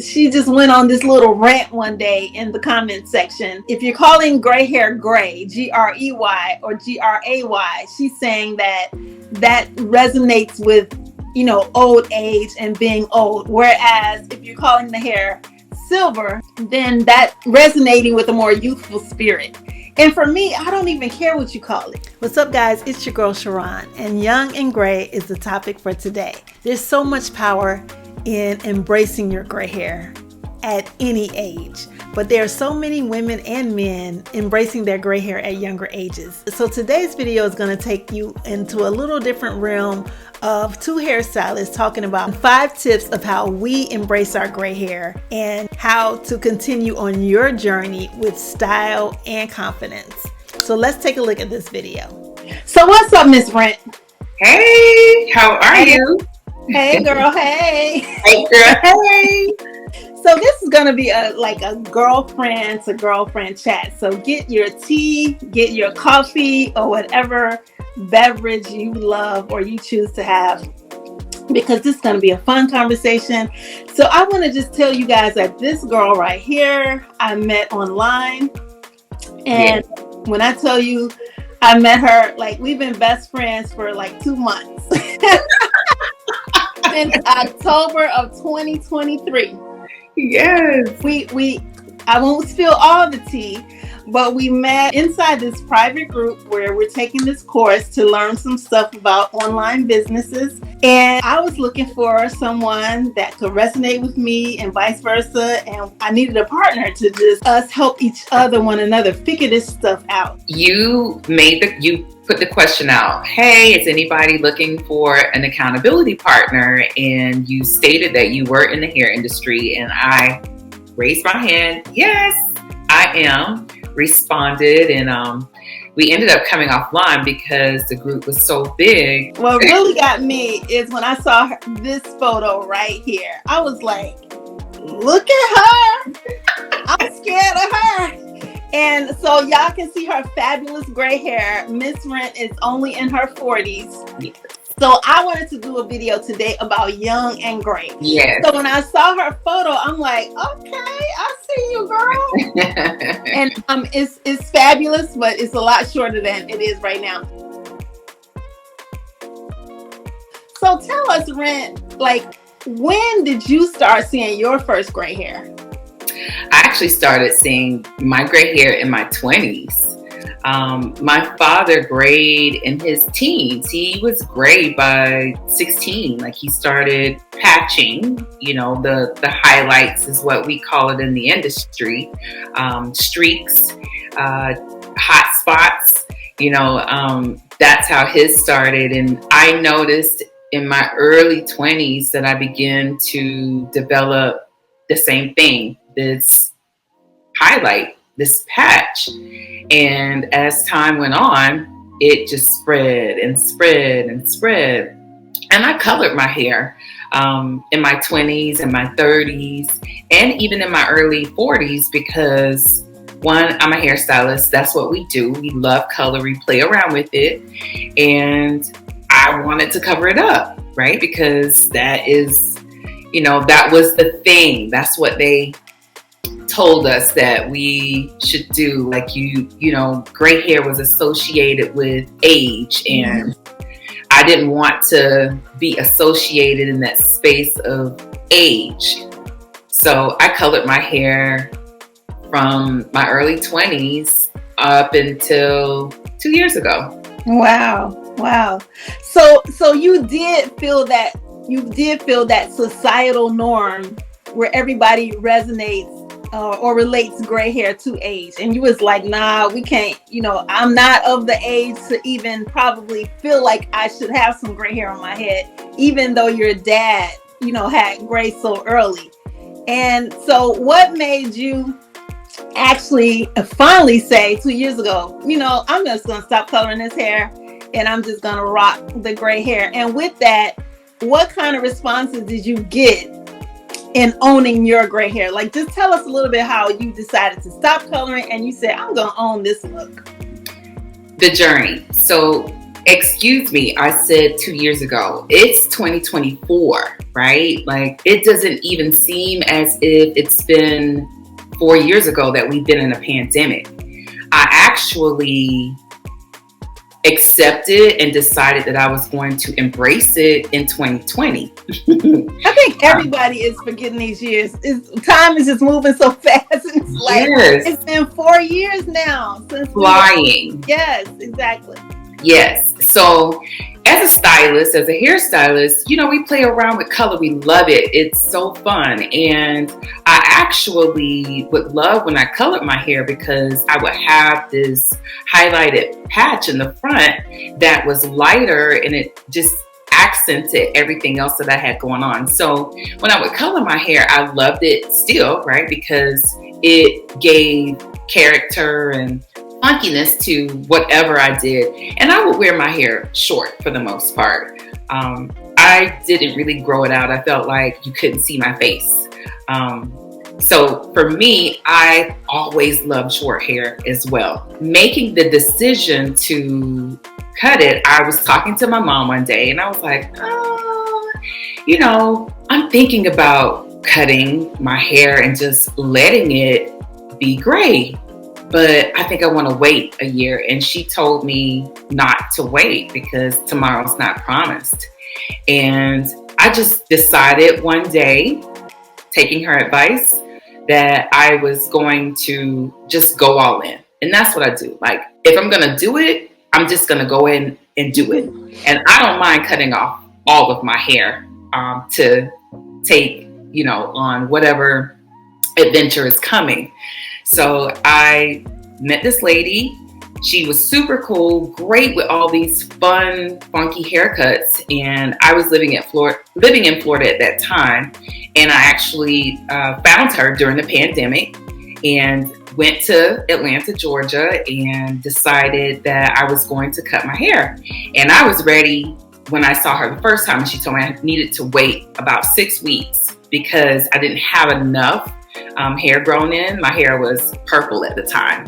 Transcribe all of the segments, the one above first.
she just went on this little rant one day in the comment section. If you're calling gray hair gray, Grey or Gray, she's saying that resonates with, you know, old age and being old. Whereas if you're calling the hair silver, then that resonating with a more youthful spirit. And for me, I don't even care what you call it. What's up, guys? It's your girl, Sharon, and young and gray is the topic for today. There's so much power in embracing your gray hair at any age, but there are so many women and men embracing their gray hair at younger ages. So today's video is going to take you into a little different realm of two hairstylists talking about 5 tips of how we embrace our gray hair and how to continue on your journey with style and confidence. So let's take a look at this video. So what's up, Miss Brent? Hey, how are you? Hey girl, hey. Hey girl, hey. So this is gonna be like a girlfriend to girlfriend chat. So get your tea, get your coffee, or whatever beverage you love or you choose to have, because this is gonna be a fun conversation. So I want to just tell you guys that this girl right here, I met online, and when I tell you I met her, like we've been best friends for like 2 months. Since October of 2023. Yes. I won't spill all the tea, but we met inside this private group where we're taking this course to learn some stuff about online businesses. And I was looking for someone that could resonate with me and vice versa. And I needed a partner to just us help each other, one another, figure this stuff out. You put the question out, hey, is anybody looking for an accountability partner? And you stated that you were in the hair industry, and I raised my hand. Yes, I am. Responded, and we ended up coming offline because the group was so big. What really got me is when I saw this photo right here. I was like, look at her. I'm scared of her. And so y'all can see her fabulous gray hair. Miss Rent is only in her 40s. Yes. So I wanted to do a video today about young and gray. Yes. So when I saw her photo, I'm like, okay, I see you, girl. And it's fabulous, but it's a lot shorter than it is right now. So tell us, Rent, like, when did you start seeing your first gray hair? I actually started seeing my gray hair in my 20s. My father grayed in his teens. He was gray by 16. Like, he started patching, you know, the highlights is what we call it in the industry. Streaks, hot spots, you know, that's how his started. And I noticed in my early 20s that I began to develop the same thing, this highlight, this patch. And as time went on, it just spread and spread and spread. And I colored my hair in my 20s and my 30s and even in my early 40s because, one, I'm a hairstylist. That's what we do. We love color. We play around with it. And I wanted to cover it up, right? Because that is, you know, that was the thing. That's what they told us that we should do. Like, you know, gray hair was associated with age, and I didn't want to be associated in that space of age. So I colored my hair from my early 20s up until 2 years ago. Wow. So you did feel that societal norm where everybody resonates or relates gray hair to age, and you was like, nah, we can't, you know, I'm not of the age to even probably feel like I should have some gray hair on my head, even though your dad, you know, had gray so early. And so what made you actually finally say 2 years ago, you know, I'm just gonna stop coloring this hair and I'm just gonna rock the gray hair? And with that, what kind of responses did you get in owning your gray hair? Like, just tell us a little bit how you decided to stop coloring and you said, I'm gonna own this look. The journey. So Excuse me, I said 2 years ago. It's 2024, right? Like, it doesn't even seem as if it's been 4 years ago that we've been in a pandemic. I actually accepted and decided that I was going to embrace it in 2020. I think everybody is forgetting these years. Time is just moving so fast. It's like, Yes. It's been 4 years now since Flying. Yes, exactly. Yes. So as a stylist, as a hairstylist, we play around with color. We love it. It's so fun. And I actually would love when I colored my hair, because I would have this highlighted patch in the front that was lighter, and it just accented everything else that I had going on. So when I would color my hair, I loved it still, right? Because it gave character and funkiness to whatever I did. And I would wear my hair short for the most part. I didn't really grow it out. I felt like you couldn't see my face. So for me, I always loved short hair as well. Making the decision to cut it, I was talking to my mom one day, and I was like, I'm thinking about cutting my hair and just letting it be gray. But I think I want to wait a year. And she told me not to wait because tomorrow's not promised. And I just decided one day, taking her advice, that I was going to just go all in. And that's what I do. Like, if I'm going to do it, I'm just going to go in and do it. And I don't mind cutting off all of my hair to take, on whatever adventure is coming. So I met this lady. She was super cool, great with all these fun, funky haircuts. And I was living in Florida at that time. And I actually found her during the pandemic and went to Atlanta, Georgia, and decided that I was going to cut my hair. And I was ready when I saw her the first time. And she told me I needed to wait about 6 weeks because I didn't have enough hair grown in. My hair was purple at the time.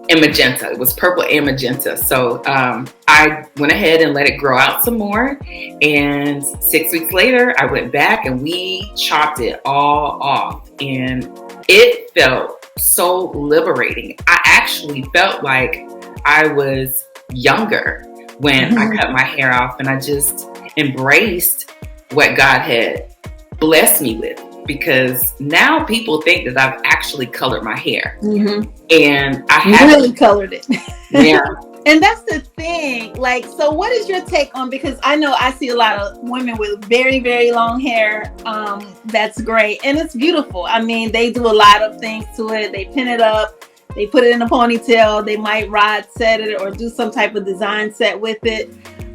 And magenta. It was purple and magenta. So I went ahead and let it grow out some more. And 6 weeks later, I went back and we chopped it all off. And it felt so liberating. I actually felt like I was younger when I cut my hair off, and I just embraced what God had blessed me with. Because now people think that I've actually colored my hair. And I haven't really colored it. Yeah. And that's the thing. Like, so what is your take on, because I know I see a lot of women with very, very long hair. That's great. And it's beautiful. I mean, they do a lot of things to it. They pin it up. They put it in a ponytail. They might rod set it or do some type of design set with it.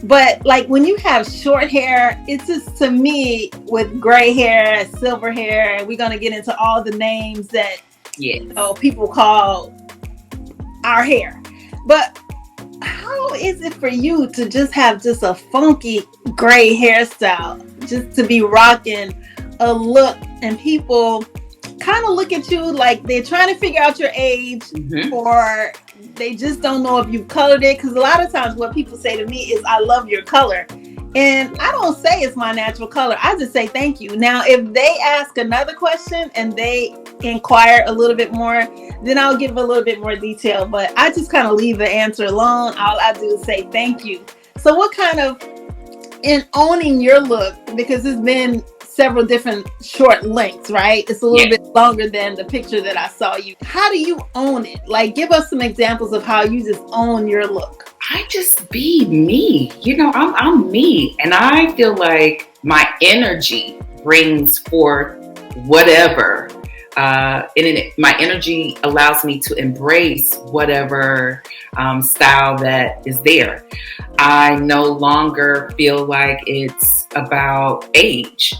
But like when you have short hair, it's just, to me, with gray hair, silver hair, and we're going to get into all the names that people call our hair. But how is it for you to just have just a funky gray hairstyle, just to be rocking a look, and people kind of look at you like they're trying to figure out your age, or they just don't know if you've colored it? Because a lot of times what people say to me is, I love your color. And I don't say it's my natural color. I just say thank you. Now, if they ask another question and they inquire a little bit more, then I'll give a little bit more detail. But I just kind of leave the answer alone. All I do is say thank you. So what kind of, in owning your look, because it's been several different short lengths, right? It's a little bit longer than the picture that I saw you. How do you own it? Like, give us some examples of how you just own your look. I just be me. I'm me. And I feel like my energy brings forth whatever. My energy allows me to embrace whatever style that is there. I no longer feel like it's about age.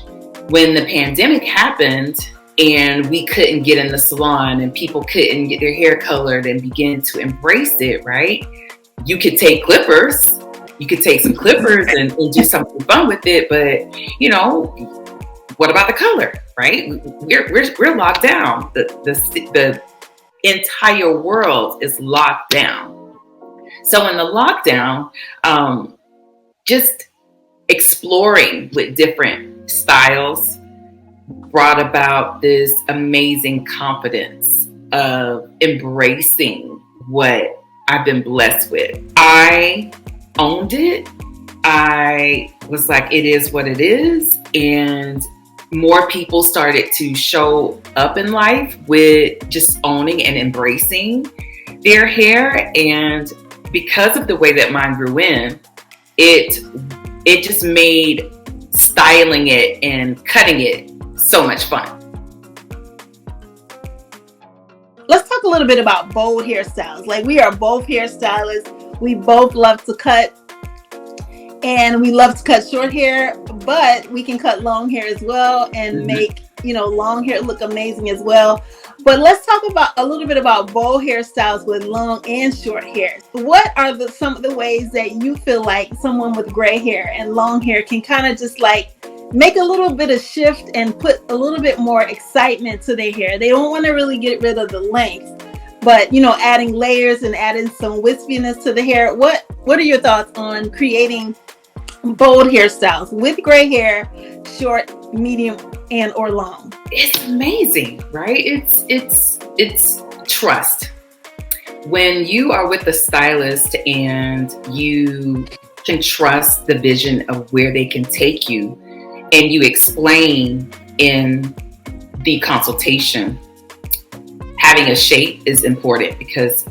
When the pandemic happened and we couldn't get in the salon and people couldn't get their hair colored and begin to embrace it, right? You could take clippers. You could take some clippers and do something fun with it. But, what about the color, right? We're locked down. The entire world is locked down. So in the lockdown, just exploring with different styles brought about this amazing confidence of embracing what I've been blessed with. I owned it. I was like, it is what it is. And more people started to show up in life with just owning and embracing their hair. And because of the way that mine grew in, it just made styling it and cutting it so much fun. Let's talk a little bit about bold hairstyles. Like, we are both hairstylists. We both love to cut, and we love to cut short hair, but we can cut long hair as well and make, long hair look amazing as well. But let's talk about a little bit about bold hairstyles with long and short hair. What are some of the ways that you feel like someone with gray hair and long hair can kind of just like make a little bit of shift and put a little bit more excitement to their hair? They don't want to really get rid of the length, but adding layers and adding some wispiness to the hair. What are your thoughts on creating bold hairstyles with gray hair, short, medium, and or long? It's amazing, right? It's trust. When you are with a stylist and you can trust the vision of where they can take you, and you explain in the consultation, having a shape is important, because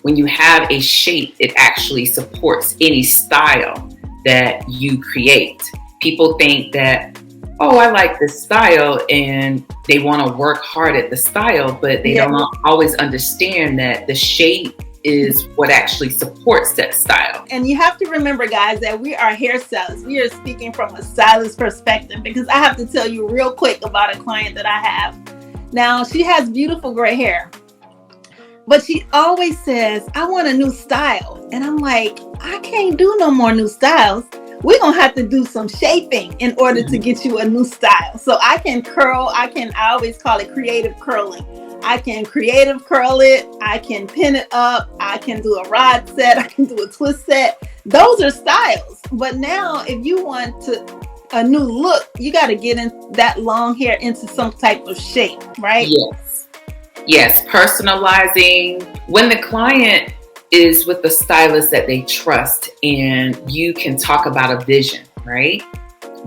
when you have a shape, it actually supports any style that you create. People think that, oh, I like this style, and they want to work hard at the style, but they don't always understand that the shape is what actually supports that style. And you have to remember, guys, that we are hairstylists. We are speaking from a stylist perspective, because I have to tell you real quick about a client that I have. Now, she has beautiful gray hair, but she always says, I want a new style. And I'm like, I can't do no more new styles. We're going to have to do some shaping in order to get you a new style. So I can curl. I always call it creative curling. I can creative curl it. I can pin it up. I can do a rod set. I can do a twist set. Those are styles. But now if you want a new look, you got to get in that long hair into some type of shape, right? Yes. Personalizing. When the client is with the stylist that they trust, and you can talk about a vision, right?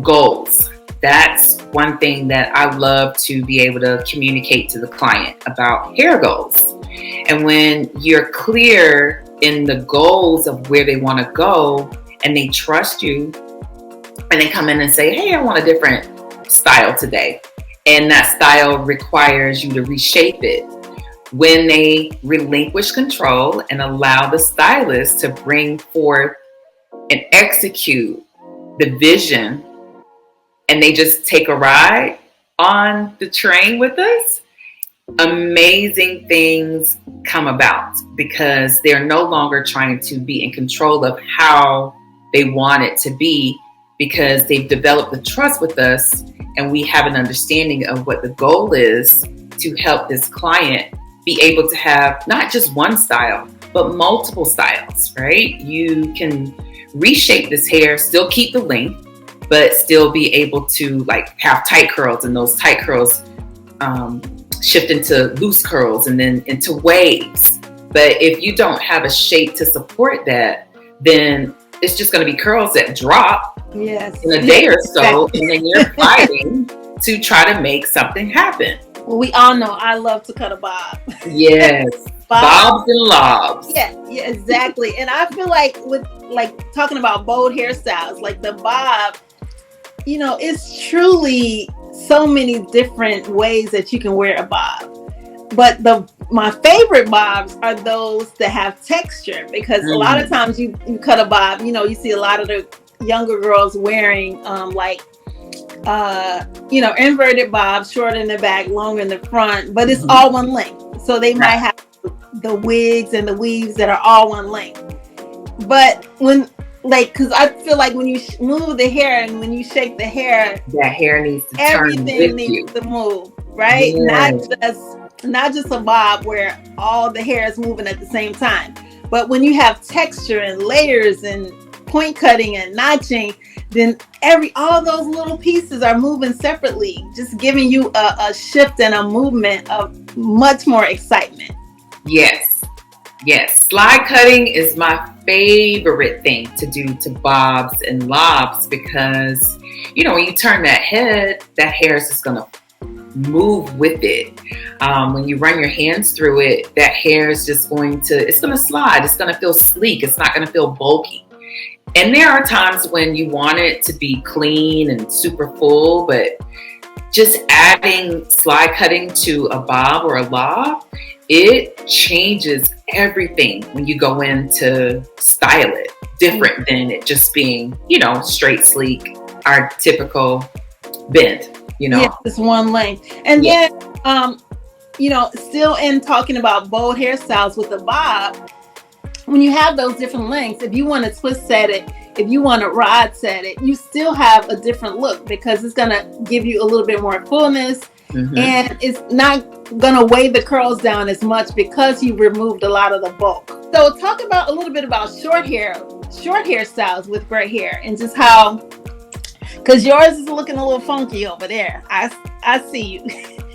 Goals. That's one thing that I love to be able to communicate to the client about hair goals. And when you're clear in the goals of where they want to go, and they trust you, and they come in and say, hey, I want a different style today, and that style requires you to reshape it. When they relinquish control and allow the stylist to bring forth and execute the vision, and they just take a ride on the train with us, amazing things come about, because they're no longer trying to be in control of how they want it to be, because they've developed the trust with us, and we have an understanding of what the goal is to help this client be able to have not just one style, but multiple styles, right? You can reshape this hair, still keep the length, but still be able to like have tight curls, and those tight curls shift into loose curls and then into waves. But if you don't have a shape to support that, then it's just going to be curls that drop in a day or so, and then you're fighting to try to make something happen. Well, we all know I love to cut a bob. Yes. Bobs and lobs. Yeah, exactly. And I feel like with like talking about bold hairstyles, like the bob, it's truly so many different ways that you can wear a bob. But my favorite bobs are those that have texture, because a lot of times you cut a bob, you see a lot of the younger girls wearing inverted bobs, short in the back, long in the front, but it's all one length. So they might have the wigs and the weaves that are all one length. But because I feel like when you move the hair and when you shake the hair, that hair needs to turn everything needs to move, right? Yes. Not just a bob where all the hair is moving at the same time. But when you have texture and layers and point cutting and notching, then all those little pieces are moving separately, just giving you a shift and a movement of much more excitement. Yes. Yes. Slide cutting is my favorite thing to do to bobs and lobs because, you know, when you turn that head, that hair is just going to move with it. When you run your hands through it, that hair is just it's going to slide. It's going to feel sleek. It's not going to feel bulky. And there are times when you want it to be clean and super full, but just adding slide cutting to a bob or a lob, it changes everything when you go in to style it, different than it just being, you know, straight, sleek, our typical bend, you know. Yeah, it's one length. And then, you know, still in talking about bold hairstyles with a bob, when you have those different lengths, if you want to twist set it, if you want to rod set it, you still have a different look because it's going to give you a little bit more fullness. And it's not going to weigh the curls down as much because you removed a lot of the bulk. So talk about a little bit about short hairstyles with gray hair and just how, because yours is looking a little funky over there. I see you.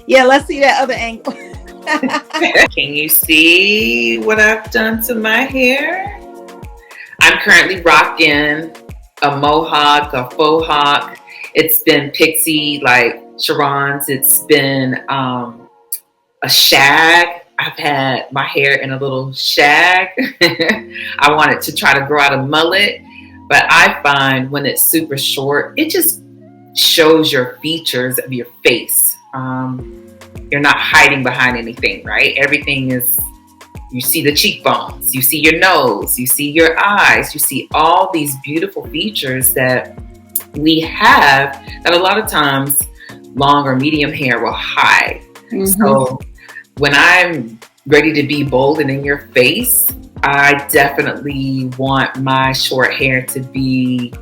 Yeah, let's see that other angle. Can you see what I've done to my hair? I'm currently rocking a mohawk, a faux hawk. It's been pixie like Sharon's. It's been a shag. I've had my hair in a little shag. I wanted to try to grow out a mullet, but I find when it's super short, it just shows your features of your face. You're not hiding behind anything, right? Everything is, you see the cheekbones, you see your nose, you see your eyes, you see all these beautiful features that we have that a lot of times long or medium hair will hide. So when I'm ready to be bold and in your face, I definitely want my short hair to be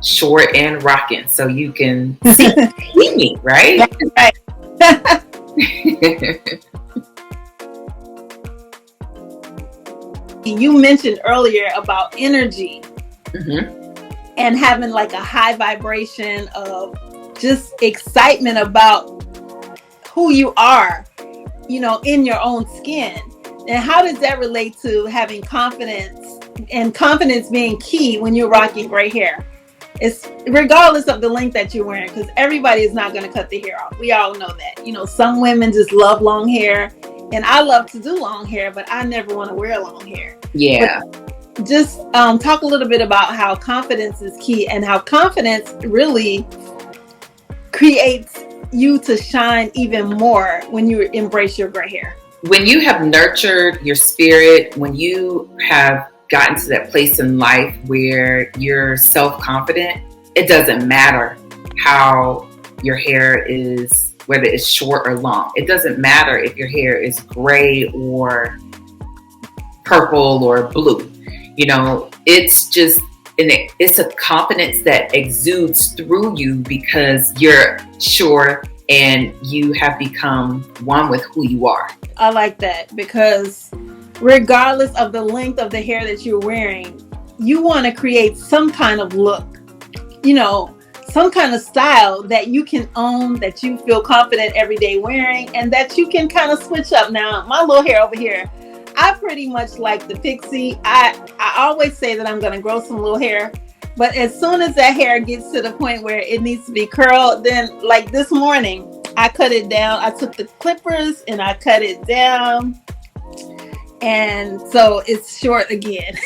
short and rocking so you can see me, right? Right. You mentioned earlier about energy and having like a high vibration of just excitement about who you are, you know, in your own skin. And how does that relate to having confidence and confidence being key when you're rocking gray hair? It's regardless of the length that you're wearing, because everybody is not going to cut the hair off. We all know that. You know, some women just love long hair, and I love to do long hair, but I never want to wear long hair. Yeah. But just talk a little bit about how confidence is key and how confidence really creates you to shine even more when you embrace your gray hair. When you have nurtured your spirit, when you have gotten to that place in life where you're self-confident, it doesn't matter how your hair is, whether it's short or long. It doesn't matter if your hair is gray or purple or blue. You know, it's just, it's a confidence that exudes through you because you're sure and you have become one with who you are. I like that because regardless of the length of the hair that you're wearing, you want to create some kind of look, you know, some kind of style that you can own, that you feel confident every day wearing, and that you can kind of switch up. Now, my little hair over here, I pretty much like the pixie. I always say that I'm going to grow some little hair, but as soon as that hair gets to the point where it needs to be curled, then like this morning, I cut it down. I took the clippers and I cut it down. And so it's short again.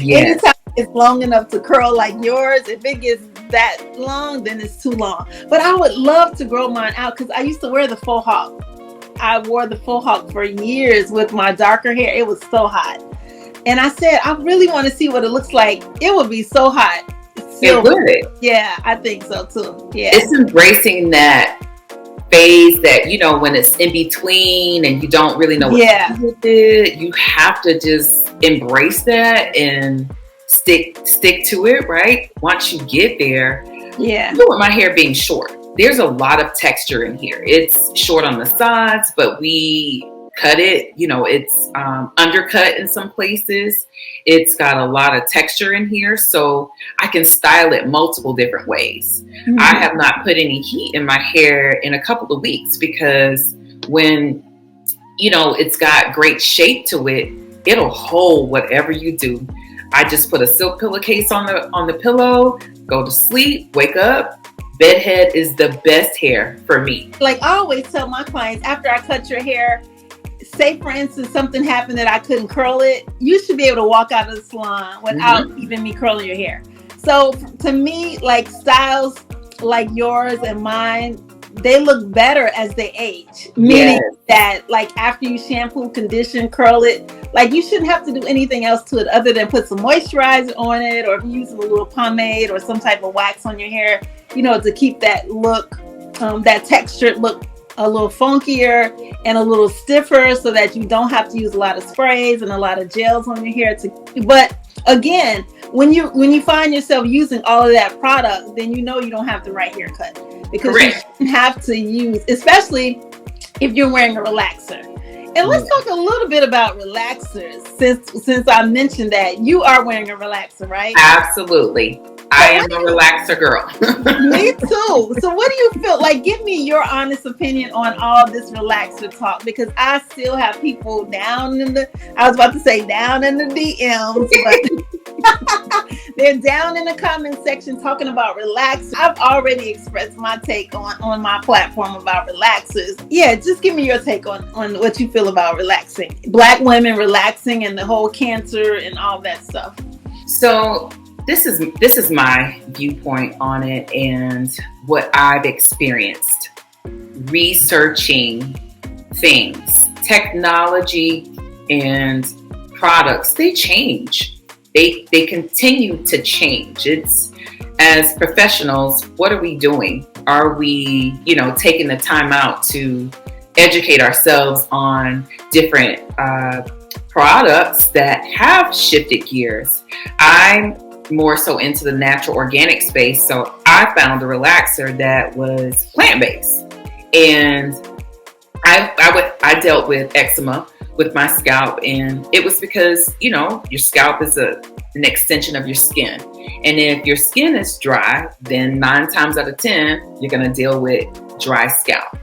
Yes. Anytime it's long enough to curl like yours, if it gets that long, then it's too long. But I would love to grow mine out because I used to wear the faux hawk. I wore the faux hawk for years with my darker hair. It was so hot. And I said, I really want to see what it looks like. It would be so hot. It would. Yeah, I think so too. Yeah. It's embracing that phase that, you know, when it's in between and you don't really know what to do with it, you have to just embrace that and stick to it, right? Once you get there, even with my hair being short, there's a lot of texture in here. It's short on the sides, but we cut it. It's undercut in some places. It's got a lot of texture in here, so I can style it multiple different ways. Mhm. I have not put any heat in my hair in a couple of weeks because when, it's got great shape to it, it'll hold whatever you do. I just put a silk pillowcase on the pillow, go to sleep, wake up. Bedhead is the best hair for me. Like I always tell my clients, after I cut your hair, say for instance something happened that I couldn't curl it, you should be able to walk out of the salon without even me curling your hair. So to me, like styles like yours and mine, they look better as they age. Meaning that like after you shampoo, condition, curl it, like you shouldn't have to do anything else to it other than put some moisturizer on it, or if you're using a little pomade or some type of wax on your hair, to keep that look, that textured look a little funkier and a little stiffer, so that you don't have to use a lot of sprays and a lot of gels on your hair. But again, when you find yourself using all of that product, then you don't have the right haircut, because you shouldn't have to use, especially if you're wearing a relaxer. And let's talk a little bit about relaxers, since I mentioned that you are wearing a relaxer, right? Absolutely. I am a relaxer girl. Me too. So what do you feel like? Give me your honest opinion on all this relaxer talk, because I still have people down in the DMs, but they're down in the comment section talking about relaxers. I've already expressed my take on my platform about relaxers. Yeah, just give me your take on what you feel about relaxing. Black women relaxing and the whole cancer and all that stuff. So this is my viewpoint on it and what I've experienced researching things. Technology and products, they change. They continue to change. It's, as professionals, what are we doing? Are we, taking the time out to educate ourselves on different products that have shifted gears? I'm more so into the natural organic space, so I found a relaxer that was plant-based, and I dealt with eczema with my scalp, and it was because your scalp is an extension of your skin, and if your skin is dry, then 9 times out of 10 you're going to deal with dry scalp.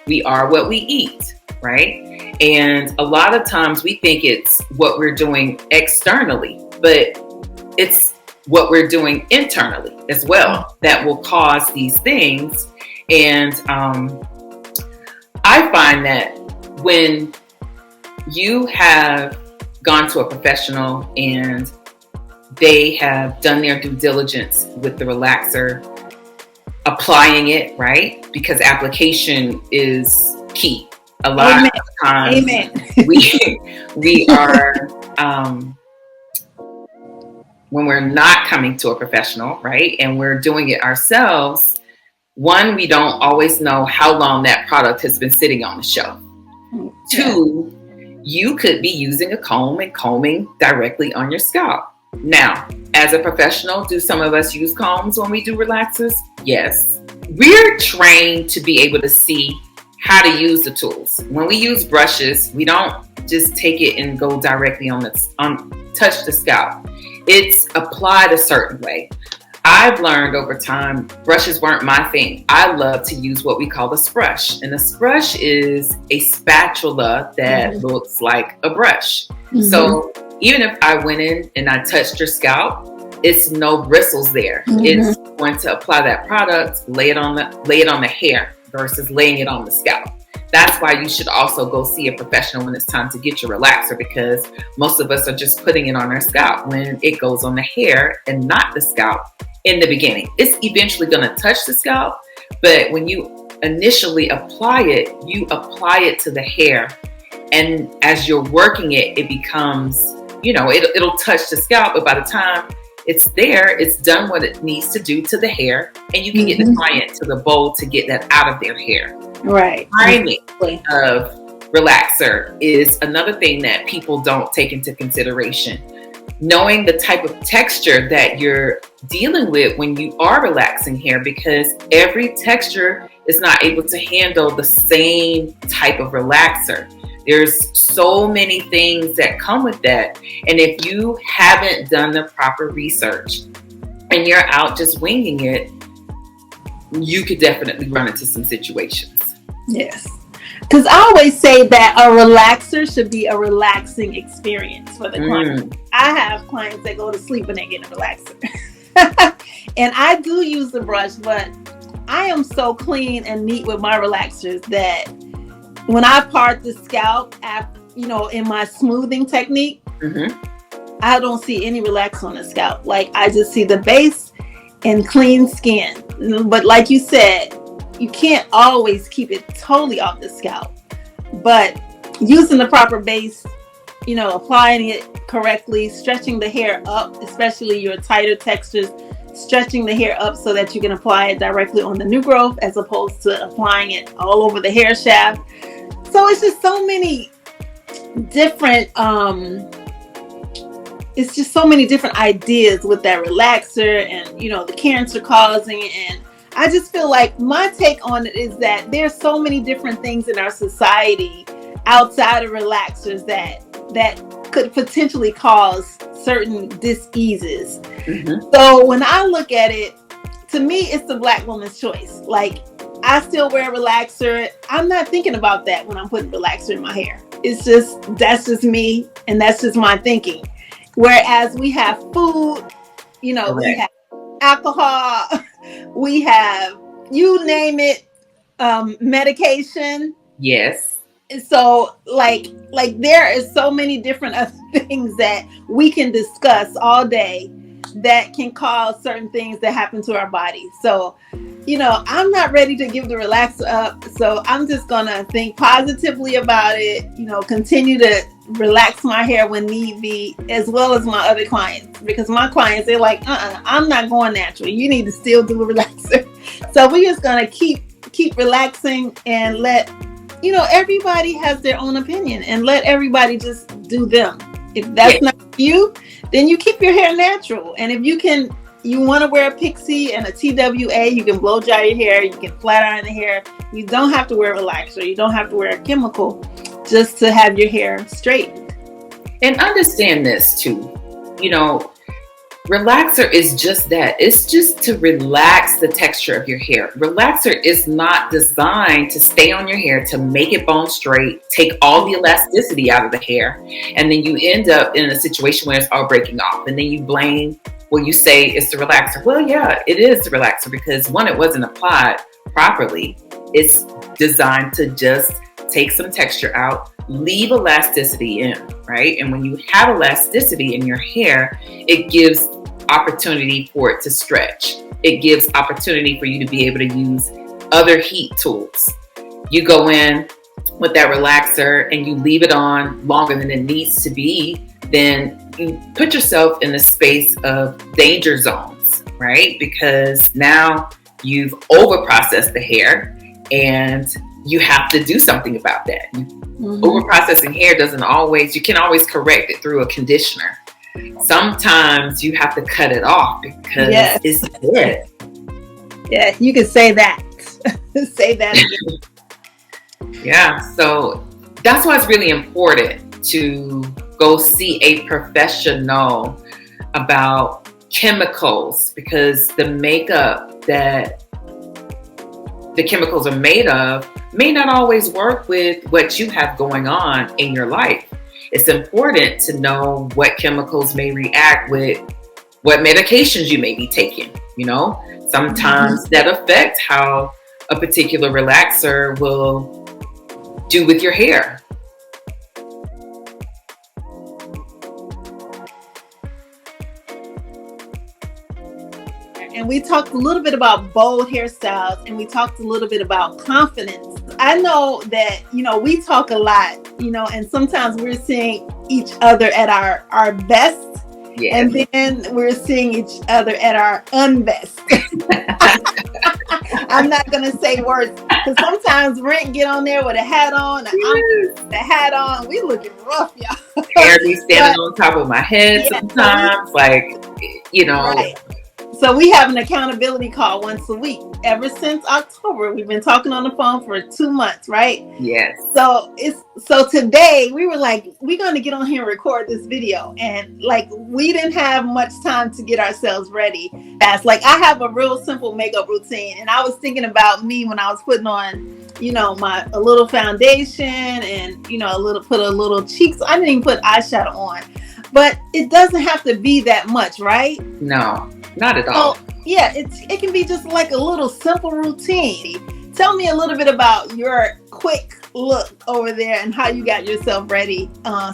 We are what we eat, right? And a lot of times we think it's what we're doing externally, but it's what we're doing internally as well that will cause these things. And I find that when you have gone to a professional and they have done their due diligence with the relaxer, applying it, right? Because application is key. A lot of times we are, when we're not coming to a professional, right, and we're doing it ourselves, one, we don't always know how long that product has been sitting on the shelf. Two, you could be using a comb and combing directly on your scalp. Now, as a professional, do some of us use combs when we do relaxers? Yes. We're trained to be able to see how to use the tools. When we use brushes, we don't just take it and go directly touch the scalp. It's applied a certain way. I've learned over time, brushes weren't my thing. I love to use what we call the sprush. And the sprush is a spatula that looks like a brush. So even if I went in and I touched your scalp, it's no bristles there. It's going to apply that product, lay it on the hair versus laying it on the scalp. That's why you should also go see a professional when it's time to get your relaxer, because most of us are just putting it on our scalp when it goes on the hair and not the scalp in the beginning. It's eventually going to touch the scalp, but when you initially apply it, you apply it to the hair. And as you're working it, it becomes, it'll touch the scalp, but by the time it's there, it's done what it needs to do to the hair, and you can get the client to the bowl to get that out of their hair. Right. Timing of relaxer is another thing that people don't take into consideration. Knowing the type of texture that you're dealing with when you are relaxing hair, because every texture is not able to handle the same type of relaxer. There's so many things that come with that. And if you haven't done the proper research and you're out just winging it, you could definitely run into some situations. Yes. Because I always say that a relaxer should be a relaxing experience for the client. I have clients that go to sleep when they get a relaxer. And I do use the brush, but I am so clean and neat with my relaxers that when I part the scalp, after, in my smoothing technique, I don't see any relax on the scalp. Like, I just see the base and clean skin. But like you said, you can't always keep it totally off the scalp. But using the proper base, applying it correctly, stretching the hair up, especially your tighter textures, stretching the hair up so that you can apply it directly on the new growth as opposed to applying it all over the hair shaft. So it's just so many different ideas with that relaxer and the cancer causing. And I just feel like my take on it is that there's so many different things in our society outside of relaxers that could potentially cause certain diseases. So when I look at it, to me, it's the Black woman's choice. Like, I still wear a relaxer. I'm not thinking about that when I'm putting relaxer in my hair. That's just me, and that's just my thinking. Whereas we have food, we have alcohol, we have, you name it, medication. Yes. So like there is so many different other things that we can discuss all day that can cause certain things that happen to our body. So, I'm not ready to give the relaxer up. So I'm just going to think positively about it, continue to relax my hair when need be, as well as my other clients, because my clients, they're like, I'm not going natural. You need to still do a relaxer. So we're just going to keep relaxing and let, everybody has their own opinion, and let everybody just do them. If that's not you, then you keep your hair natural. And if you want to wear a pixie and a TWA, you can blow dry your hair, you can flat iron the hair. You don't have to wear a relaxer. You don't have to wear a chemical just to have your hair straightened. And understand this too. Relaxer is just that. It's just to relax the texture of your hair. Relaxer is not designed to stay on your hair, to make it bone straight, take all the elasticity out of the hair, and then you end up in a situation where it's all breaking off. And then you say it's the relaxer. Well, yeah, it is the relaxer because one, it wasn't applied properly. It's designed to just take some texture out, leave elasticity in, right? And when you have elasticity in your hair, it gives opportunity for it to stretch. It gives opportunity for you to be able to use other heat tools. You go in with that relaxer and you leave it on longer than it needs to be, then you put yourself in the space of danger zones, right? Because now you've overprocessed the hair and you have to do something about that. Overprocessing hair you can always correct it through a conditioner. Sometimes you have to cut it off because it's dead. Yeah, you can say that. Say that again. Yeah, so that's why it's really important to go see a professional about chemicals, because the makeup that the chemicals are made of may not always work with what you have going on in your life. It's important to know what chemicals may react with what medications you may be taking. Sometimes that affects how a particular relaxer will do with your hair. And we talked a little bit about bold hairstyles, and we talked a little bit about confidence. I know that, we talk a lot, and sometimes we're seeing each other at our best. Yeah. And then we're seeing each other at our unbest. I'm not going to say words, because sometimes Brent get on there with a hat on, and I'm with the hat on. We looking rough, y'all. Hair be standing on top of my head sometimes, Right. So we have an accountability call once a week. Ever since October, we've been talking on the phone for 2 months, right? Yes. So today we were like, we're going to get on here and record this video, and like we didn't have much time to get ourselves ready. That's like, I have a real simple makeup routine, and I was thinking about me when I was putting on, you know, a little foundation and, you know, put a little cheeks. I didn't even put eyeshadow on, but it doesn't have to be that much, right? No. Not at all. So, yeah, it can be just like a little simple routine. Tell me a little bit about your quick look over there and how you got yourself ready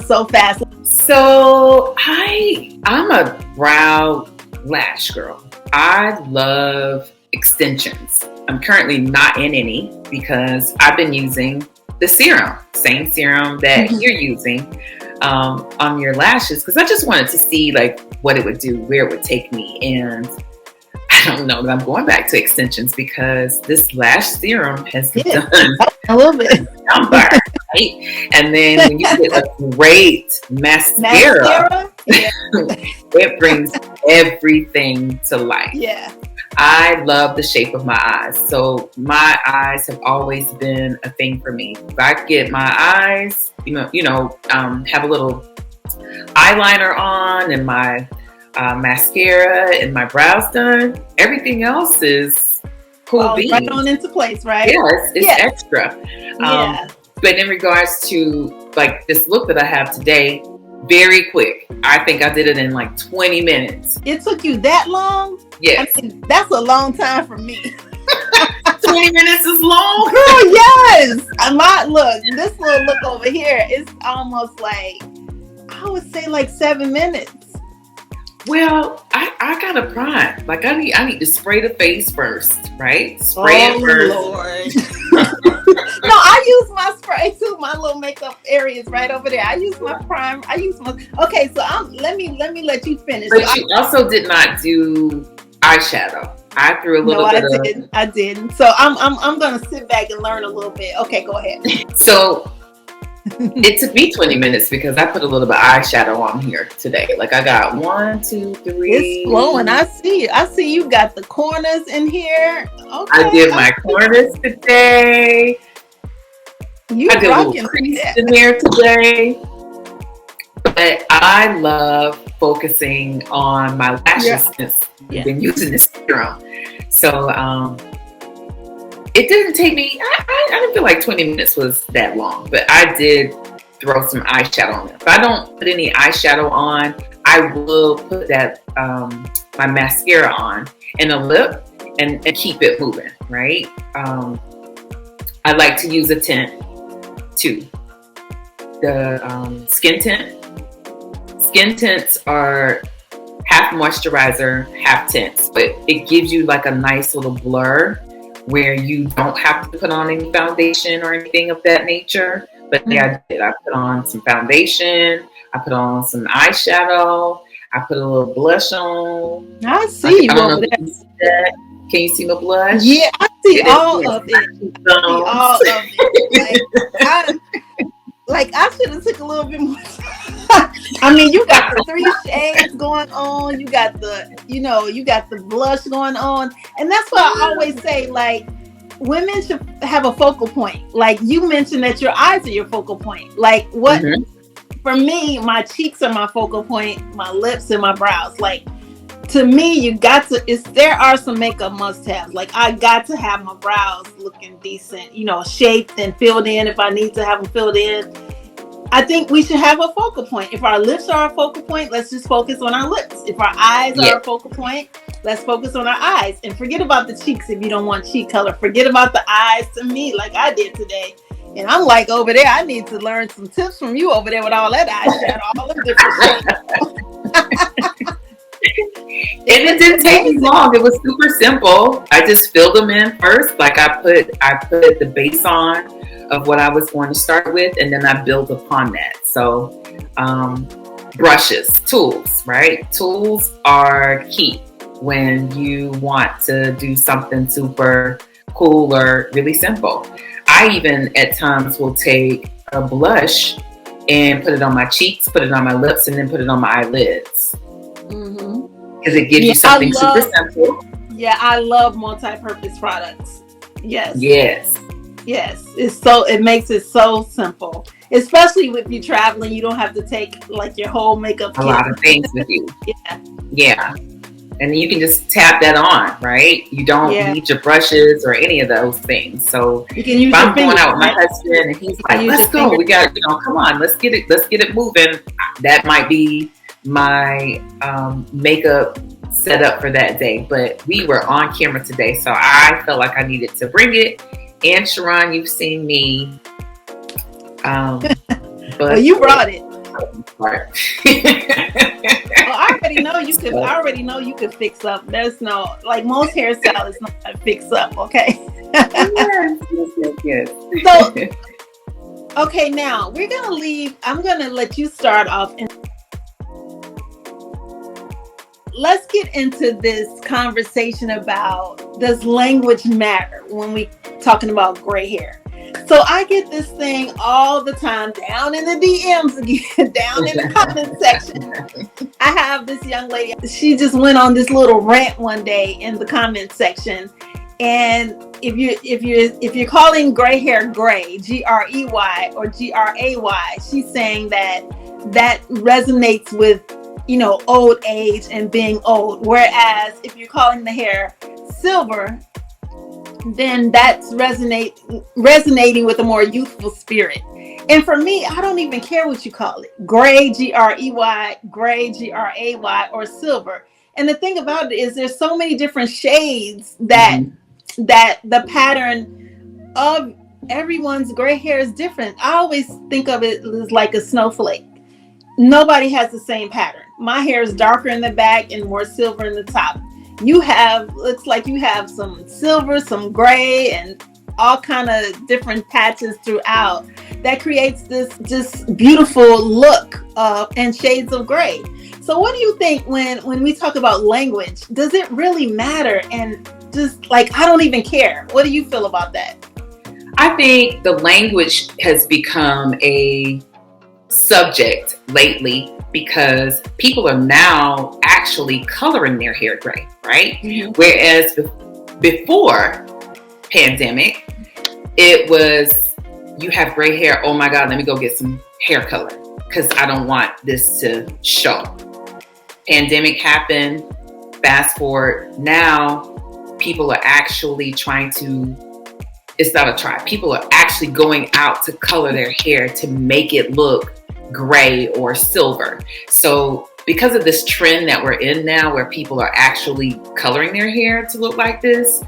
so fast. So I'm a brow lash girl. I love extensions. I'm currently not in any because I've been using the serum, same serum that you're using on your lashes, because I just wanted to see like what it would do, where it would take me. And I don't know, I'm going back to extensions because this lash serum has done a little bit number, right? And then when you get a great mascara, it brings everything to life. Yeah. I love the shape of my eyes. So my eyes have always been a thing for me. If I get my eyes, have a little eyeliner on and my mascara and my brows done, everything else is cool beans. Right on into place, right? Yes, it's extra. Yeah. But in regards to like this look that I have today, very quick. I think I did it in like 20 minutes. It took you that long? Yes. I mean, that's a long time for me. 20 minutes is long. Girl, yes. This little look over here is almost like, I would say like 7 minutes. Well, I got a prime. Like I need to spray the face first, right? Spray it first. Lord. No, I use my spray too. My little makeup area is right over there. I use my prime. Okay, so let me let you finish. But you also did not do eyeshadow. I threw a little bit. I didn't. So I'm gonna sit back and learn a little bit. Okay, go ahead. So it took me 20 minutes because I put a little bit of eyeshadow on here today. Like I got 1, 2, 3. It's glowing. I see you got the corners in here. Okay. I did my corners today. I did a little crease in there today. But I love focusing on my lashes since I've been using this serum. So it didn't take me, I didn't feel like 20 minutes was that long, but I did throw some eyeshadow on there. If I don't put any eyeshadow on, I will put that, my mascara on and a lip and keep it moving, right? I like to use a tint too. The skin tint. Skin tints are half moisturizer, half tints, but it gives you like a nice little blur where you don't have to put on any foundation or anything of that nature. But yeah, I did. I put on some foundation. I put on some eyeshadow. I put a little blush on. I see you over there. Can you see my blush? Yeah, I see all of it. I should have took a little bit more. I mean, you got the 3 shades going on. You got the blush going on. And that's why I always say, like, women should have a focal point. Like you mentioned that your eyes are your focal point. Like what, for me, my cheeks are my focal point, my lips and my brows. Like, to me, there are some makeup must-haves. Like, I got to have my brows looking decent, shaped and filled in if I need to have them filled in. I think we should have a focal point. If our lips are our focal point, let's just focus on our lips. If our eyes are our focal point, let's focus on our eyes. And forget about the cheeks if you don't want cheek color. Forget about the eyes to me like I did today. And I'm like over there, I need to learn some tips from you over there with all that eyeshadow, all the different shades. And it didn't take me long. It was super simple. I just filled them in first. Like I put the base on of what I was going to start with, and then I built upon that. So brushes, tools, right? Tools are key when you want to do something super cool or really simple. I even at times will take a blush and put it on my cheeks, put it on my lips, and then put it on my eyelids. because it gives Yeah, you something super simple. Yeah, I love multi-purpose products. Yes. Yes. Yes. It makes it so simple. Especially if you're traveling, you don't have to take like your whole makeup A kit. lot of things with you. Yeah. Yeah. And you can just tap that on, right? You don't need your brushes or any of those things. So you can use if your I'm going fingers, out with my husband and he's like, let's go. We got, come on, let's get it moving. That might be my makeup setup for that day. But we were on camera today, so I felt like I needed to bring it. And Sharon, you've seen me. But well, you brought it. Right. I already know you could. I already know you could fix up. There's no like most hairstylists know how to fix up. Okay. Yes. So, okay, now we're gonna leave. I'm gonna let you start off, and let's get into this conversation about does language matter when we talking about gray hair. So I get this thing all the time down in the DMs again, down in the comment section. I have this young lady, she just went on this little rant one day in the comment section. And if you're calling gray hair gray, Grey or Gray, she's saying that resonates with, you know, old age and being old. Whereas if you're calling the hair silver, then that's resonating with a more youthful spirit. And for me, I don't even care what you call it. Gray, Grey, gray, Gray, or silver. And the thing about it is there's so many different shades that the pattern of everyone's gray hair is different. I always think of it as like a snowflake. Nobody has the same pattern. My hair is darker in the back and more silver in the top. Looks like you have some silver, some gray, and all kind of different patches throughout that creates this just beautiful look and shades of gray. So what do you think when we talk about language? Does it really matter? And just like, I don't even care. What do you feel about that? I think the language has become a subject lately because people are now actually coloring their hair gray, right? Mm-hmm. Whereas before pandemic, it was, you have gray hair, oh my God, let me go get some hair color because I don't want this to show. Pandemic happened, fast forward, now people are actually trying to, it's not a try, people are actually going out to color their hair to make it look gray or silver. So because of this trend that we're in now where people are actually coloring their hair to look like this,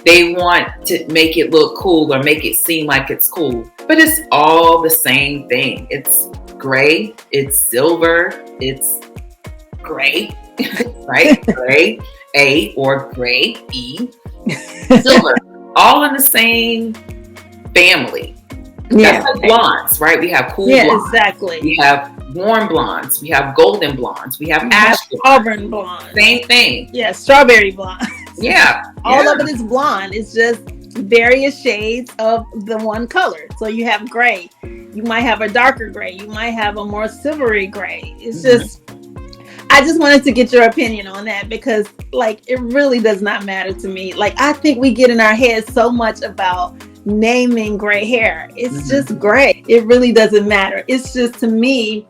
they want to make it look cool or make it seem like it's cool. But it's all the same thing. It's gray, it's silver, it's gray, right? Gray, A, or gray, E, silver. All in the same family. Yeah. That's like blondes, right? We have cool blondes. Exactly. We have warm blondes. We have golden blondes. We have ash blondes. Auburn blondes. Same thing. Yeah, strawberry blondes. Yeah. All of it is blonde. It's just various shades of the one color. So you have gray. You might have a darker gray. You might have a more silvery gray. It's just, I just wanted to get your opinion on that because like, it really does not matter to me. Like, I think we get in our heads so much about naming gray hair. It's just gray. It really doesn't matter. It's just, to me,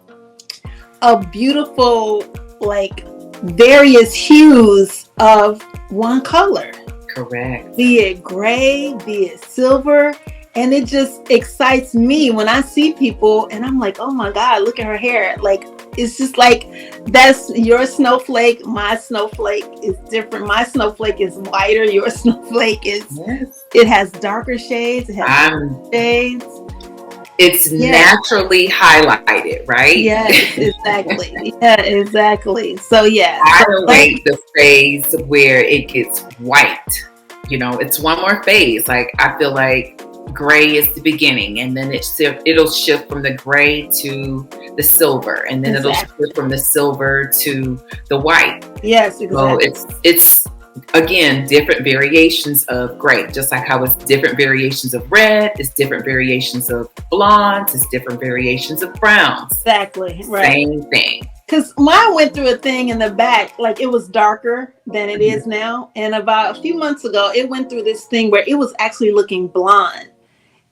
a beautiful, like, various hues of one color. Correct. Be it gray, be it silver. And it just excites me when I see people and I'm like, oh my God, look at her hair. Like, it's just like, that's your snowflake. My snowflake is different. My snowflake is whiter. Your snowflake is, it has darker shades. It has shades. It's naturally highlighted, right? Yes, exactly. Yeah, exactly. So yeah. I await the phase where it gets white. You know, it's one more phase. Like, I feel like gray is the beginning, and then it'll shift from the gray to the silver, and then it'll shift from the silver to the white. Yes, exactly. So it's again different variations of gray, just like how it's different variations of red, it's different variations of blondes, it's different variations of browns. Exactly. Right. Same thing. Because mine went through a thing in the back, like it was darker than it is now. And about a few months ago, it went through this thing where it was actually looking blonde.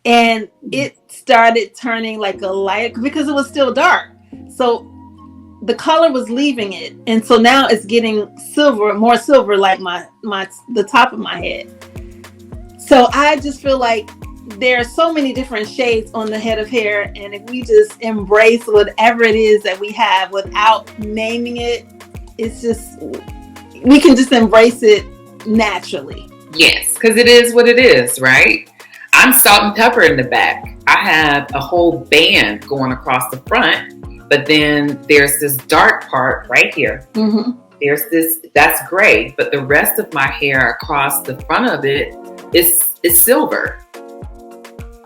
And it started turning like a light because it was still dark. So the color was leaving it. And so now it's getting silver, more silver, like the top of my head. So I just feel like there are so many different shades on the head of hair. And if we just embrace whatever it is that we have without naming it, it's just, we can just embrace it naturally. Yes, because it is what it is, right? I'm salt and pepper in the back. I have a whole band going across the front, but then there's this dark part right here. Mm-hmm. There's this, that's gray, but the rest of my hair across the front of it is silver.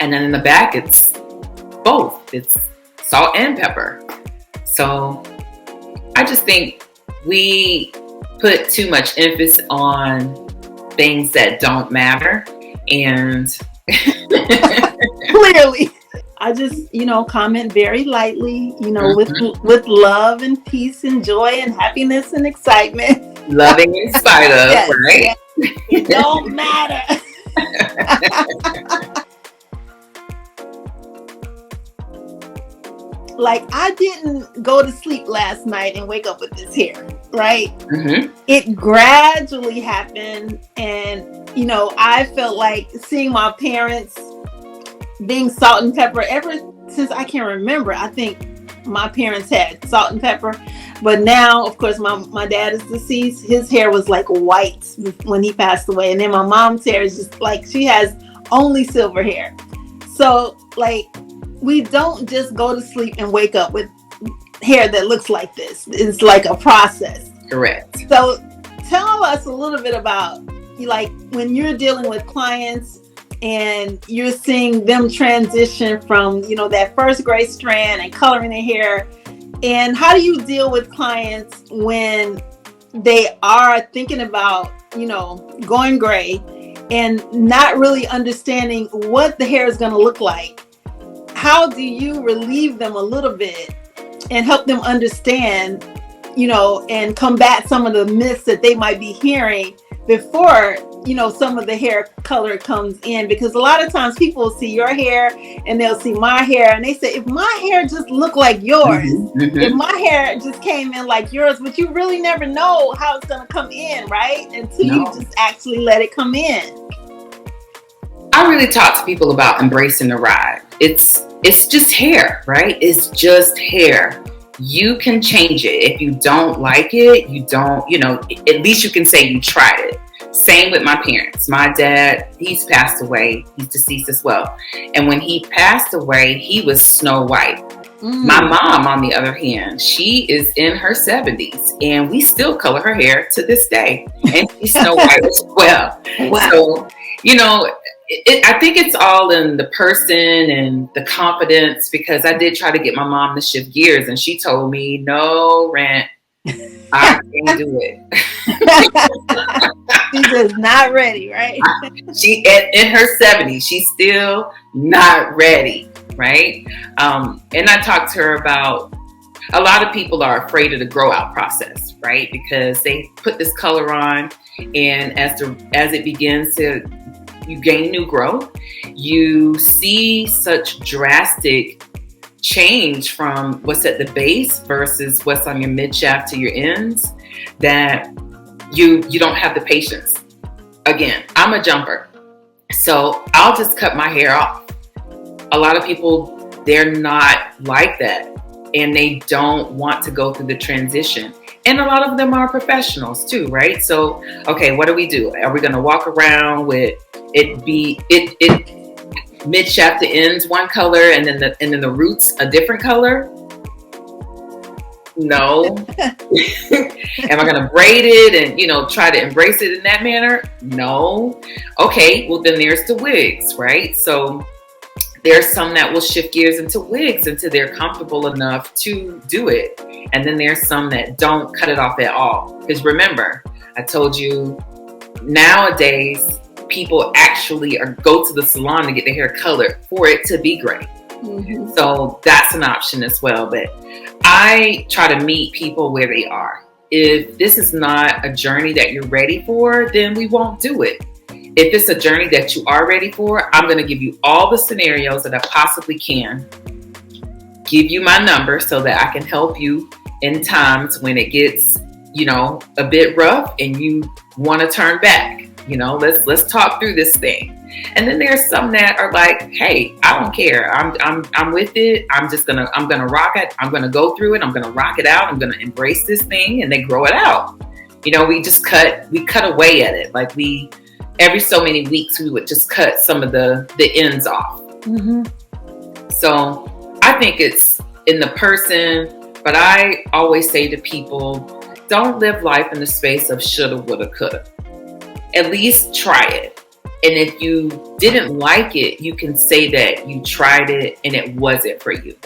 And then in the back, it's both. It's salt and pepper. So I just think we put too much emphasis on things that don't matter. And clearly, I just, comment very lightly, with love and peace and joy and happiness and excitement. Loving in spite of, yes, right? Yes. It don't matter. Like, I didn't go to sleep last night and wake up with this hair, right? Mm-hmm. It gradually happened. And, I felt like seeing my parents being salt and pepper ever since I can remember. I think my parents had salt and pepper. But now, of course, my dad is deceased. His hair was like white when he passed away. And then my mom's hair is just like, she has only silver hair. So, like, we don't just go to sleep and wake up with hair that looks like this. It's like a process. Correct. So tell us a little bit about, like, when you're dealing with clients and you're seeing them transition from, that first gray strand and coloring their hair. And how do you deal with clients when they are thinking about, going gray and not really understanding what the hair is going to look like? How do you relieve them a little bit and help them understand, and combat some of the myths that they might be hearing before, some of the hair color comes in? Because a lot of times people will see your hair and they'll see my hair and they say, if my hair just looked like yours, mm-hmm. if my hair just came in like yours, but you really never know how it's going to come in, right? Until you just actually let it come in. I really talk to people about embracing the ride. It's just hair, right? It's just hair. You can change it. If you don't like it, you don't, at least you can say you tried it. Same with my parents. My dad, he's passed away. He's deceased as well. And when he passed away, he was Snow White. Mm. My mom, on the other hand, she is in her 70s and we still color her hair to this day. And she's Snow White as well. Wow. So, I think it's all in the person and the confidence, because I did try to get my mom to shift gears and she told me, no, Rent, I can't do it. She's just not ready, right? She in her 70s, she's still not ready, right? And I talked to her about, a lot of people are afraid of the grow out process, right? Because they put this color on, and as it begins to, you gain new growth, you see such drastic change from what's at the base versus what's on your mid shaft to your ends, that you don't have the patience. Again, I'm a jumper, so I'll just cut my hair off. A lot of people, they're not like that, and they don't want to go through the transition. And a lot of them are professionals too, right? So, okay, what do we do? Are we going to walk around with it mid shaft to ends one color and then the roots a different color? No. Am I going to braid it and try to embrace it in that manner? No. Okay, well then there's the wigs, right? So there's some that will shift gears into wigs until they're comfortable enough to do it. And then there's some that don't cut it off at all. Because remember, I told you, nowadays, people actually go to the salon to get their hair colored for it to be gray. Mm-hmm. So that's an option as well. But I try to meet people where they are. If this is not a journey that you're ready for, then we won't do it. If it's a journey that you are ready for, I'm going to give you all the scenarios that I possibly can. Give you my number so that I can help you in times when it gets, a bit rough and you want to turn back. Let's talk through this thing. And then there's some that are like, hey, I don't care. I'm with it. I'm gonna rock it. I'm gonna go through it. I'm gonna rock it out. I'm gonna embrace this thing, and they grow it out. We cut away at it. Like every so many weeks we would just cut some of the ends off. Mm-hmm. So I think it's in the person, but I always say to people, don't live life in the space of shoulda, woulda, coulda. At least try it. And if you didn't like it, you can say that you tried it and it wasn't for you.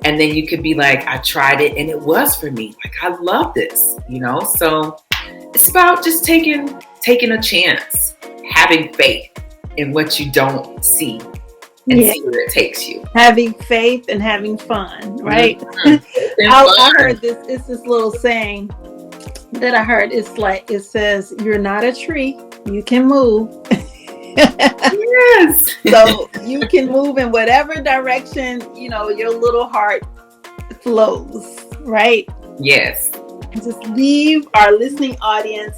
And then you could be like, I tried it and it was for me. Like, I love this, So it's about just taking a chance, having faith in what you don't see, and see where it takes you. Having faith and having fun, right? Mm-hmm. I heard this. It's this little saying that I heard. It's like, it says, "You're not a tree. You can move." Yes. So you can move in whatever direction, your little heart flows, right? Yes. Just leave our listening audience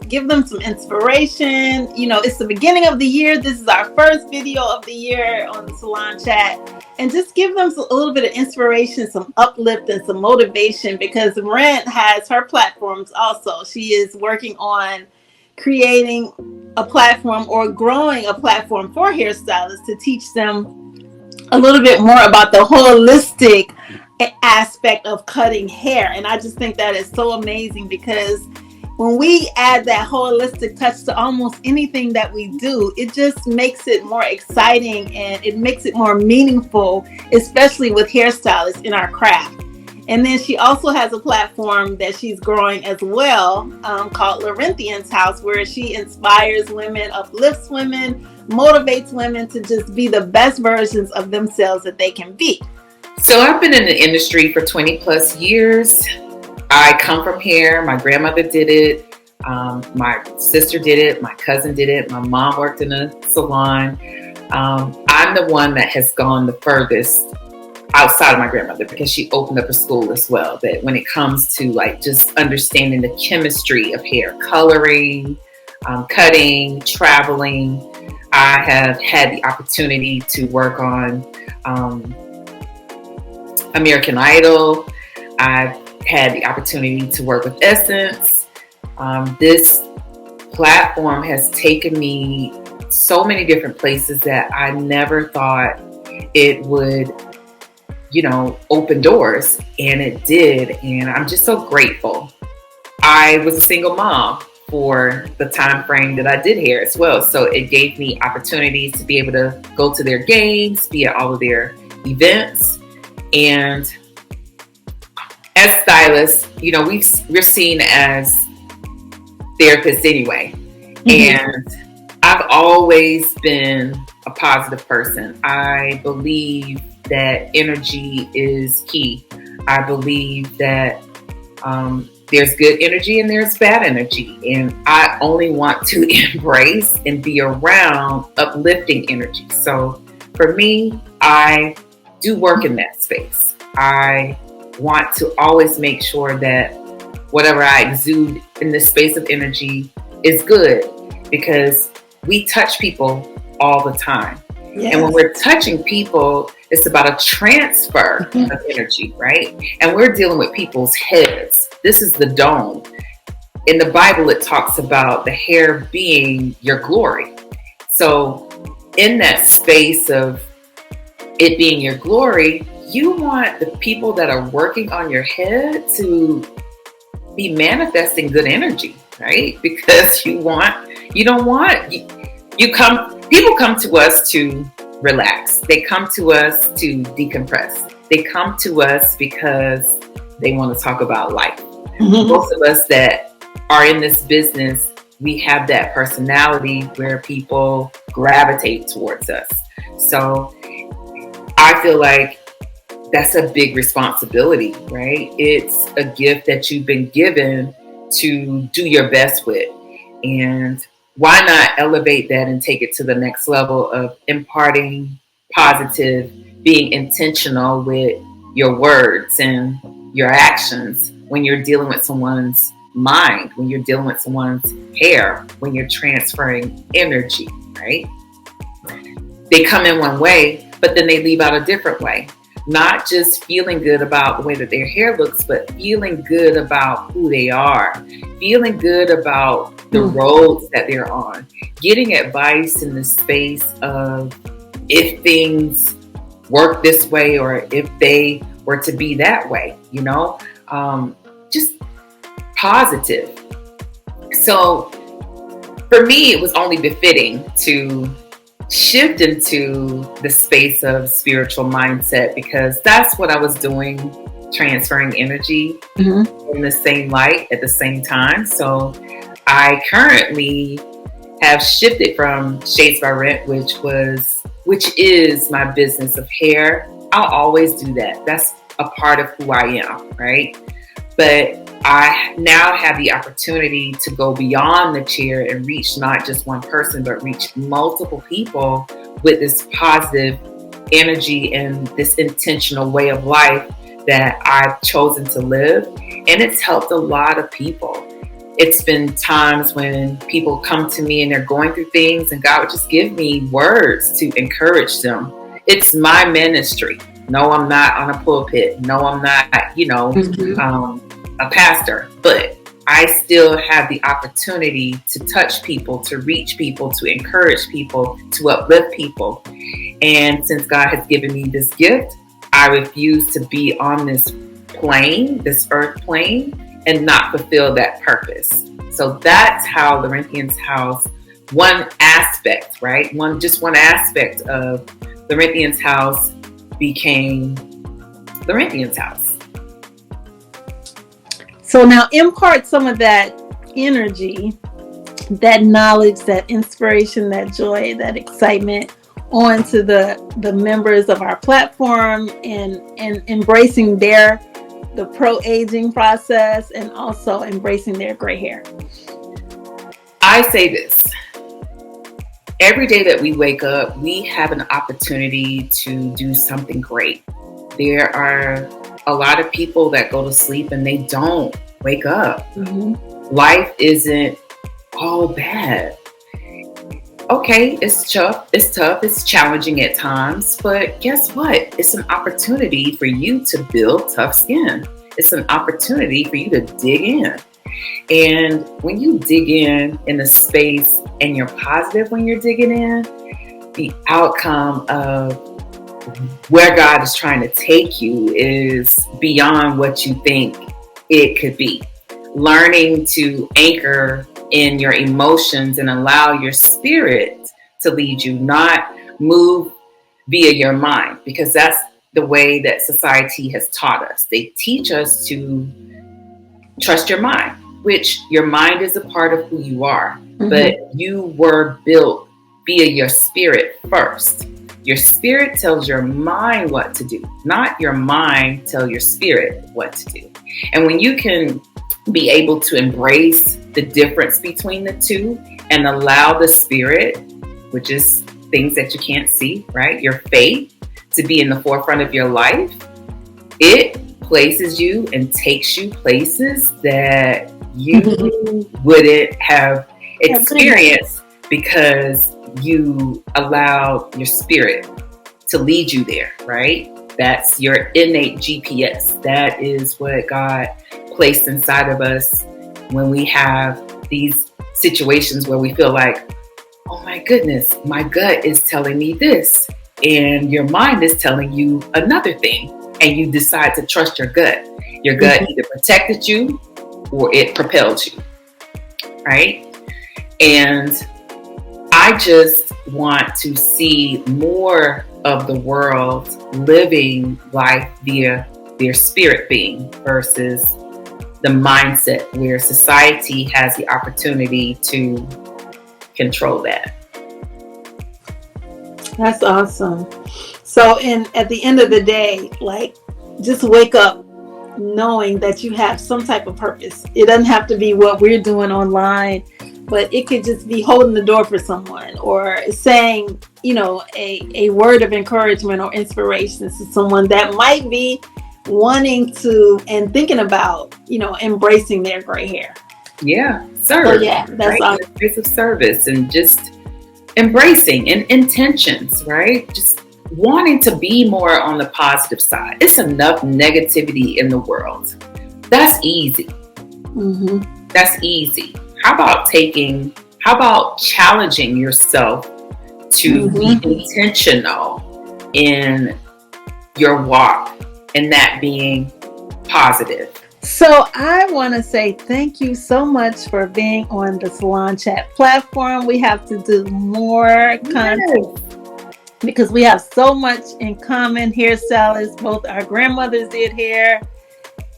give them some inspiration. It's the beginning of the year. This is our first video of the year on the Salon Chat. And just give them a little bit of inspiration, some uplift and some motivation, because Rent has her platforms also. She is working on creating a platform or growing a platform for hairstylists to teach them a little bit more about the holistic aspect of cutting hair. And I just think that is so amazing, because when we add that holistic touch to almost anything that we do, it just makes it more exciting and it makes it more meaningful, especially with hairstylists in our craft. And then she also has a platform that she's growing as well, called Laurentian's House, where she inspires women, uplifts women, motivates women to just be the best versions of themselves that they can be. So I've been in the industry for 20 plus years. I come from hair. My grandmother did it. My sister did it. My cousin did it. My mom worked in a salon. I'm the one that has gone the furthest outside of my grandmother, because she opened up a school as well, that when it comes to like just understanding the chemistry of hair, coloring, cutting, traveling. I have had the opportunity to work on American Idol. I've had the opportunity to work with Essence. This platform has taken me so many different places that I never thought it would, open doors, and it did. And I'm just so grateful. I was a single mom for the time frame that I did hair as well. So it gave me opportunities to be able to go to their games, be at all of their events. And as stylists, we're seen as therapists anyway. Mm-hmm. And I've always been a positive person. I believe that energy is key. I believe that there's good energy and there's bad energy. And I only want to embrace and be around uplifting energy. So for me, I do work in that space. I want to always make sure that whatever I exude in this space of energy is good, because we touch people all the time. Yes. And when we're touching people, it's about a transfer of energy, right? And we're dealing with people's heads. This is the dome. In the Bible, it talks about the hair being your glory. So in that space of it being your glory, you want the people that are working on your head to be manifesting good energy, right? Because people come to us to relax. They come to us to decompress. They come to us because they want to talk about life. Mm-hmm. Most of us that are in this business, we have that personality where people gravitate towards us. So I feel like that's a big responsibility, right? It's a gift that you've been given to do your best with. And why not elevate that and take it to the next level of imparting positive, being intentional with your words and your actions when you're dealing with someone's mind, when you're dealing with someone's hair, when you're transferring energy, right? They come in one way, but then they leave out a different way. Not just feeling good about the way that their hair looks, but feeling good about who they are, feeling good about the roads that they're on, getting advice in the space of if things work this way or if they were to be that way, you know, just positive. So for me, it was only befitting to shift into the space of spiritual mindset, because that's what I was doing, transferring energy in the same light at the same time. So I currently have shifted from Shades by Rent, which is my business of hair. I'll always do that. That's a part of who I am, right? But I now have the opportunity to go beyond the chair and reach not just one person, but reach multiple people with this positive energy and this intentional way of life that I've chosen to live. And it's helped a lot of people. It's been times when people come to me and they're going through things, and God would just give me words to encourage them. It's my ministry. No, I'm not on a pulpit. No, I'm not, you know, a pastor, but I still have the opportunity to touch people, to reach people, to encourage people, to uplift people. And since God has given me this gift, I refuse to be on this plane, this earth plane, and not fulfill that purpose. So that's how Laurentian's House, one aspect, right? One aspect of Laurentian's House became Laurentian's House. So now impart some of that energy, that knowledge, that inspiration, that joy, that excitement onto the members of our platform, and embracing the pro-aging process, and also embracing their gray hair. I say this. Every day that we wake up, we have an opportunity to do something great. There are a lot of people that go to sleep and they don't wake up. Life isn't all bad. Okay, it's tough, it's challenging at times, but guess what? It's an opportunity for you to build tough skin. It's an opportunity for you to dig in. And when you dig in a space and you're positive when you're digging in, the outcome of where God is trying to take you is beyond what you think it could be. Learning to anchor in your emotions and allow your spirit to lead you, not move via your mind, because that's the way that society has taught us. They teach us to trust your mind, which your mind is a part of who you are, but you were built via your spirit first. Your spirit tells your mind what to do, not your mind tell your spirit what to do. And when you can be able to embrace the difference between the two and allow the spirit, which is things that you can't see, right? Your faith to be in the forefront of your life, it places you and takes you places that you wouldn't have experienced because you allow your spirit to lead you there, right? That's your innate GPS. That is what God placed inside of us when we have these situations where we feel like, oh my goodness, my gut is telling me this, and your mind is telling you another thing, and you decide to trust your gut. Your gut either protected you or it propelled you, right? And I just want to see more of the world living life via their spirit being versus the mindset where society has the opportunity to control that. That's awesome. So, at the end of the day, like, just wake up knowing that you have some type of purpose. It doesn't have to be what we're doing online, but it could just be holding the door for someone, or saying, a word of encouragement or inspiration to someone that might be wanting to and thinking about, embracing their gray hair. Yeah, serve. So yeah, that's right? all. A place of service and just embracing and intentions, right? Just wanting to be more on the positive side. It's enough negativity in the world. That's easy. Mm-hmm. That's easy. How about challenging yourself to be intentional in your walk, and that being positive? So I want to say thank you so much for being on the Salon Chat platform. We have to do more content because we have so much in common. Hairstylists, both our grandmothers did hair.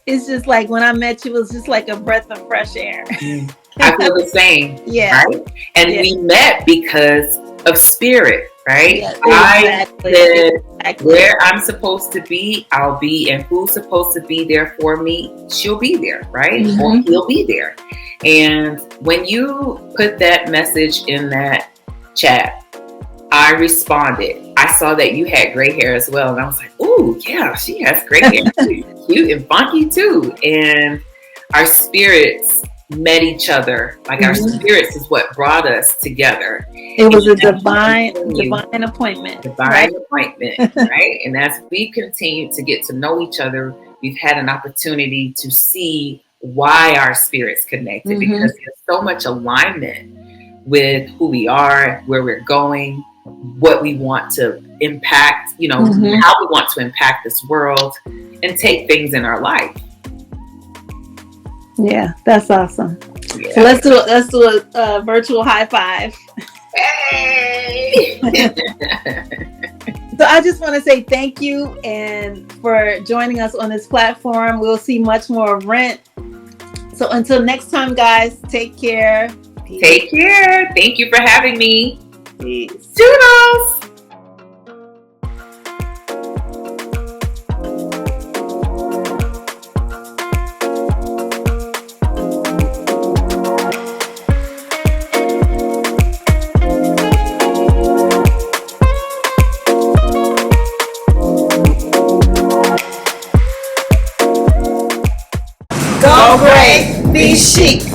It's just like when I met you, it was just like a breath of fresh air. I feel the same. Yeah. Right? And we met because of spirit, right? Yeah, exactly. I said where I'm supposed to be, I'll be, and who's supposed to be there for me, she'll be there, right? Mm-hmm. Or he'll be there. And when you put that message in that chat, I responded. I saw that you had gray hair as well. And I was like, ooh, yeah, she has gray hair too. Cute and funky too. And our spirits met each other. Like our spirits is what brought us together. It was a divine appointment. Divine appointment, right? And as we continue to get to know each other, we've had an opportunity to see why our spirits connected, because there's so much alignment with who we are, where we're going, what we want to impact, how we want to impact this world and take things in our life. Yeah, that's awesome. Yeah. So let's do a virtual high five. Hey! So I just want to say thank you and for joining us on this platform. We'll see much more of Rent. So until next time, guys, take care. Peace. Take care. Thank you for having me. Peace. Toodles! Go gray, be chic.